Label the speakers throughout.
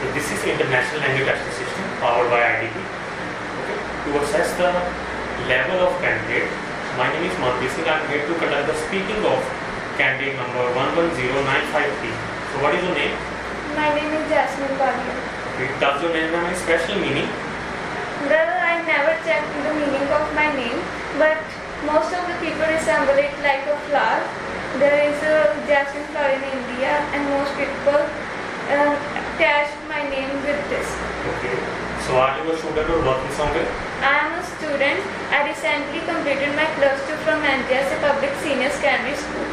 Speaker 1: So this is International Language Testing System powered by IDP. Okay. To assess the level of candidate, my name is Manpreet Singh. I am here to conduct the speaking of candidate number 110953. So what is your name?
Speaker 2: My name is Jasmine Badia.
Speaker 1: Okay. Does your name have any special meaning?
Speaker 2: Well, I never checked the meaning of my name, but most of the people resemble it like a flower. There is a jasmine flower in India, and most people attach my name with this.
Speaker 1: Okay. So are you a student or working somewhere?
Speaker 2: I am a student. I recently completed my +2 from NJS, a public senior secondary school.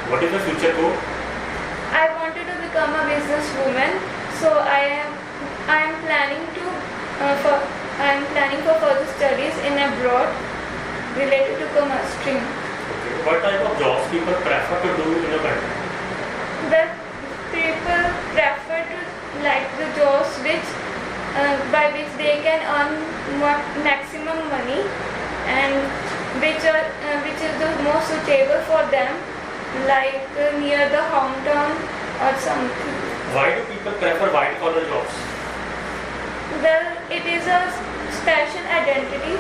Speaker 1: What is the future goal?
Speaker 2: I wanted to become a businesswoman, so I am planning for further studies in abroad related to commerce stream.
Speaker 1: Okay. What type of jobs people prefer to do in a country?
Speaker 2: That people prefer to like the jobs by which they can earn maximum money and which is the most suitable for them, like near the hometown or something.
Speaker 1: Why do people prefer white collar jobs?
Speaker 2: Well, it is a special identity.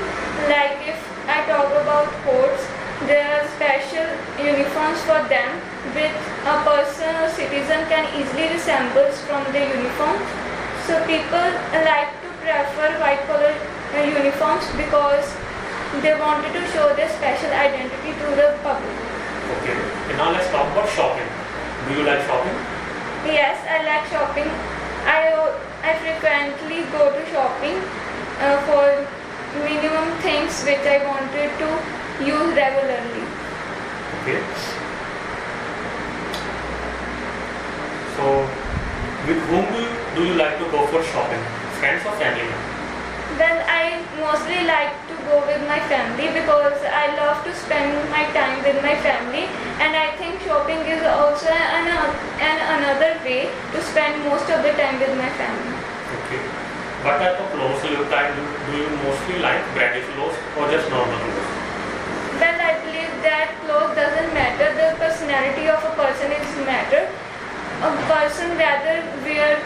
Speaker 2: Like if I talk about courts, there are special uniforms for them, which a person or citizen can easily resemble from the uniform. So people like to prefer white collar uniforms because they wanted to show their special identity to the public.
Speaker 1: Okay. And now let's talk about shopping. Do you like shopping?
Speaker 2: Yes, I like shopping. I frequently go to shopping for minimum things which I wanted to use regularly.
Speaker 1: Okay. So, with whom do you like to go for shopping? Friends or family?
Speaker 2: Well, I mostly like to go with my family because I love to spend my time with my family, and I think shopping is also another way to spend most of the time with my family.
Speaker 1: Okay. What type of clothes do you mostly like? Branded clothes or just normal clothes?
Speaker 2: Well, I believe that clothes doesn't matter. The personality of a person is matter. A person rather wear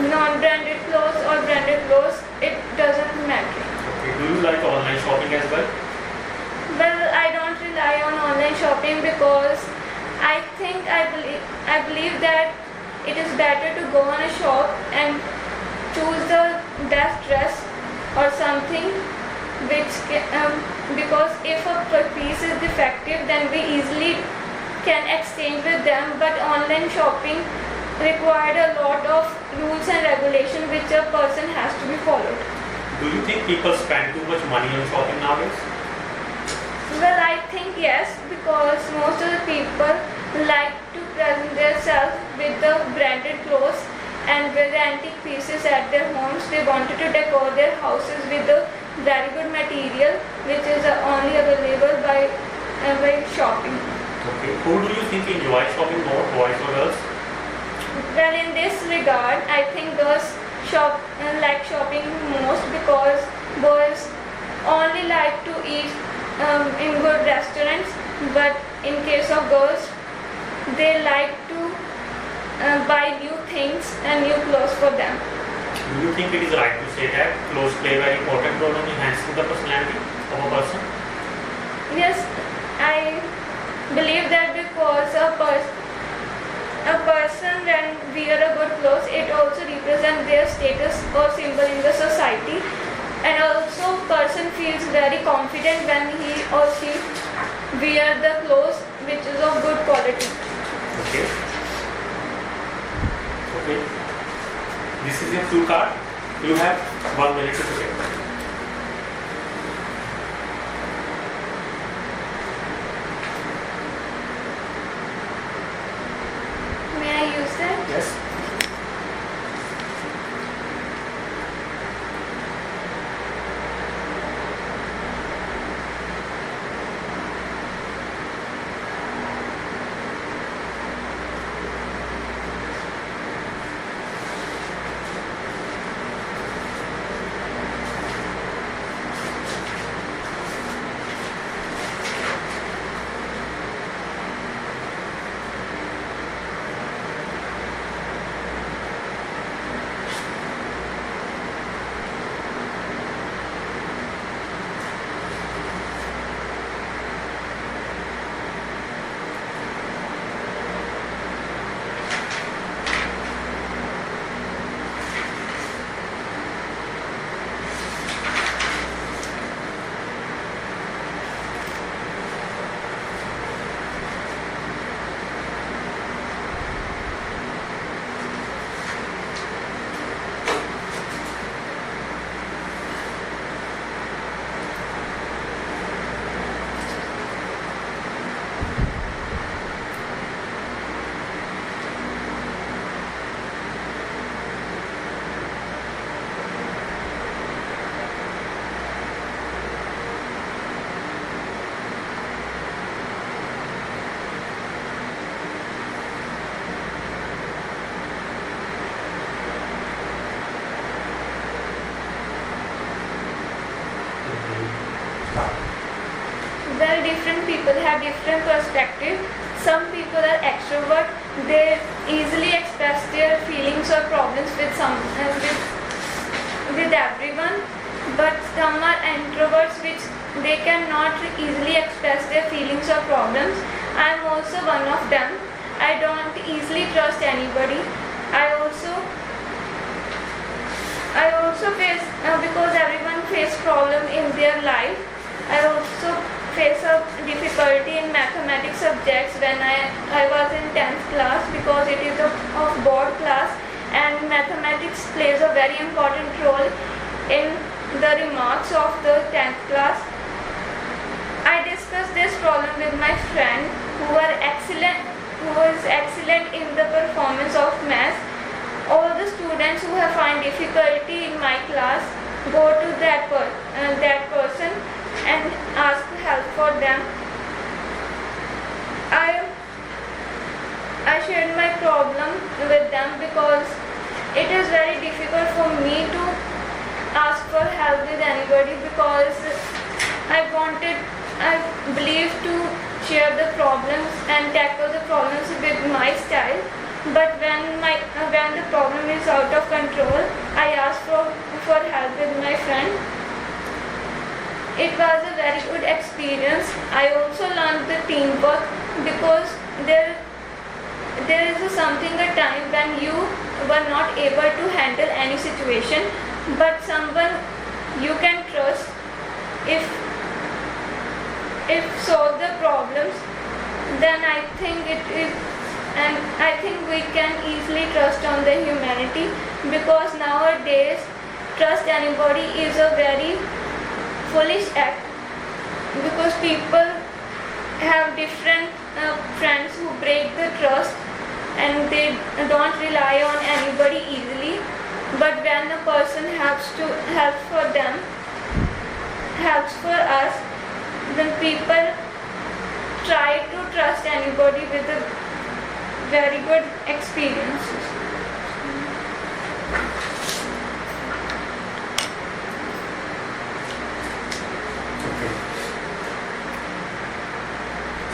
Speaker 2: non-branded clothes or branded clothes, it doesn't matter.
Speaker 1: Okay. Do you like online shopping as well?
Speaker 2: Well, I don't rely on online shopping because I believe that it is better to go on a shop and choose the best dress or something because if a piece is defective, then we easily can exchange with them, but online shopping required a lot of rules and regulations which a person has to be followed.
Speaker 1: Do you think people spend too much money on shopping nowadays?
Speaker 2: Well, I think yes, because most of the people like to present themselves with the branded clothes and with the antique pieces at their homes. They wanted to decor their houses with the very good material which is only available by shopping.
Speaker 1: Okay. Who do you think enjoy shopping more, boys or girls?
Speaker 2: Well, in this regard, I think girls like shopping most because boys only like to eat in good restaurants, but in case of girls, they like to buy new things and new clothes for them.
Speaker 1: Do you think it is right to say that clothes play a very important role in enhancing the personality of a person?
Speaker 2: Yes, I believe that because a person when wear a good clothes, it also represents their status or symbol in the society, and also person feels very confident when he or she wear the clothes which is of good quality.
Speaker 1: Okay. Okay. This is your fuel card. You have 1 minute to take.
Speaker 2: May I use that?
Speaker 1: Yes.
Speaker 2: different people have different perspectives. Some people are extrovert, they easily express their feelings or problems with everyone, but some are introverts which they cannot easily express their feelings or problems. I am also one of them. I don't easily trust anybody. I also face, because everyone face problem in their life, I also face a difficulty in mathematics subjects when I was in 10th class, because it is of board class and mathematics plays a very important role in the remarks of the 10th class. I discussed this problem with my friend who was excellent in the performance of math. All the students who have find difficulty in my class go to that person and ask help for them. I shared my problem with them because it is very difficult for me to ask for help with anybody, because I believe to share the problems and tackle the problems with my style. But when the problem is out of control, I ask for help with my friend. It was a very good experience. I also learned the teamwork, because there is a time when you were not able to handle any situation, but someone you can trust if solve the problems, then I think we can easily trust on the humanity, because nowadays trust anybody is a very foolish act, because people have different friends who break the trust and they don't rely on anybody easily. But when a person helps for us, then people try to trust anybody with a very good experiences.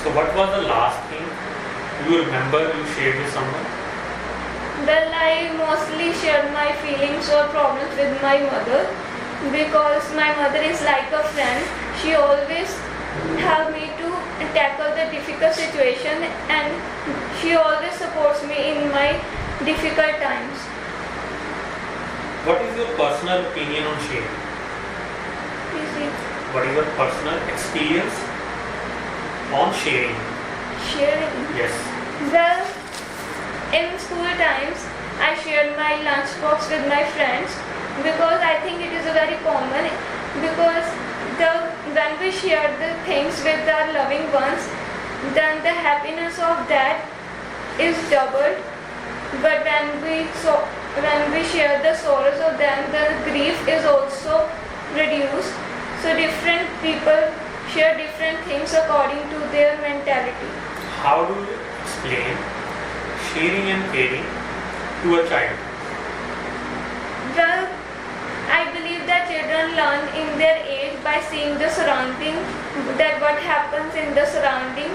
Speaker 1: So what was the last thing you remember you shared with someone?
Speaker 2: Well, I mostly share my feelings or problems with my mother, because my mother is like a friend. She always helps me to tackle the difficult situation, and she always supports me in my difficult times.
Speaker 1: What is your personal opinion on sharing? What is your personal experience on sharing?
Speaker 2: Sharing?
Speaker 1: Yes.
Speaker 2: Well, in school times, I shared my lunchbox with my friends, because I think it is a very common, because when we share the things with our loving ones, then the happiness of that is doubled. But when we share the sorrows of them, the grief is also reduced. So different people share different things according to their mentality.
Speaker 1: How do you explain sharing and caring to a child?
Speaker 2: Well, I believe that children learn in their age by seeing the surrounding, that what happens in the surrounding.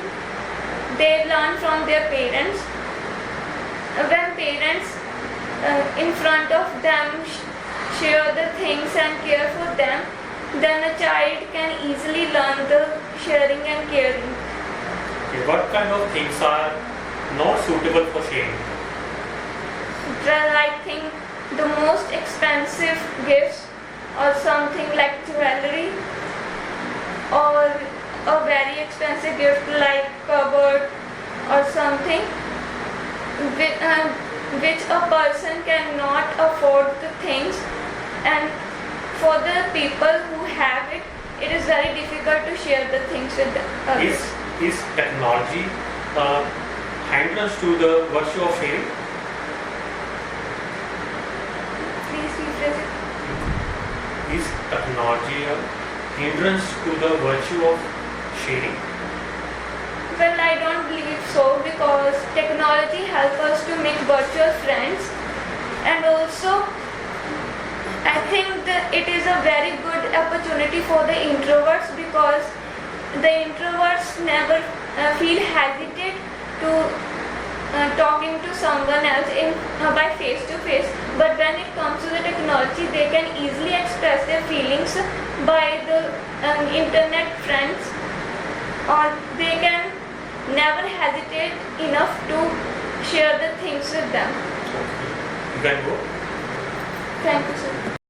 Speaker 2: They learn from their parents. When parents in front of them share the things and care for them, then a child can easily learn the sharing and caring.
Speaker 1: Okay, what kind of things are not suitable for sharing?
Speaker 2: Well, I think the most expensive gifts, or something like jewelry, or a very expensive gift like cupboard or something, which a person cannot afford the things, and for the people who have it, it is very difficult to share the things with others.
Speaker 1: Is technology hindrance to the virtue of sharing?
Speaker 2: Please rephrase it.
Speaker 1: Is technology a hindrance to the virtue of sharing?
Speaker 2: Well, I don't believe so, because technology helps us to make virtual friends, and also I think that it is a very good opportunity for the introverts, because the introverts never feel hesitate to talking to someone else by face to face, but when it comes to the technology, they can easily express their feelings by the internet friends, or they can never hesitate enough to share the things with them.
Speaker 1: You can go.
Speaker 2: Thank you, sir.